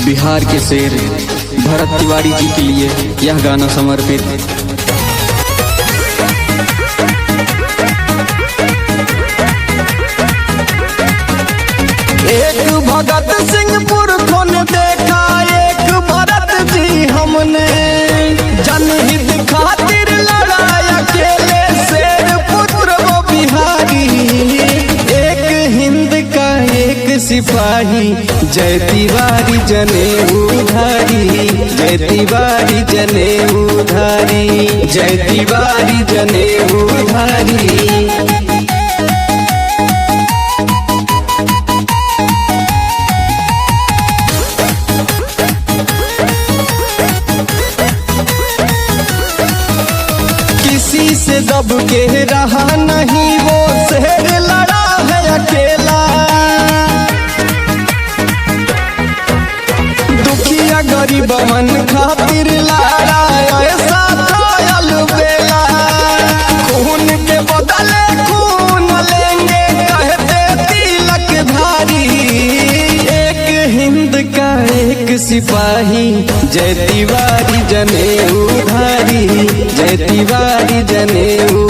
बिहार के शेर भरत तिवारी जी के लिए यह गाना समर्पित। एक भगत सिंह पुरखों ने देखा, एक भरत जी हमने जनहित खातिर लड़ाई, अकेले शेर पुत्र वो बिहारी। एक हिंद का एक सिपाही, जय तिवारी जनेऊधारी, जय तिवारी जनेऊधारी, जय तिवारी जनेऊधारी। किसी से दब के रहा नहीं, वो शेर लड़ा है अकेला। दुखिया गरीब मन खातिर लड़ा, ऐसा ट्रायल बेला। खून के बदले खून लेंगे, कहते तिलक धारी। एक हिंद का एक सिपाही, जय तिवारी जनेऊधारी, जय तिवारी जनेऊ।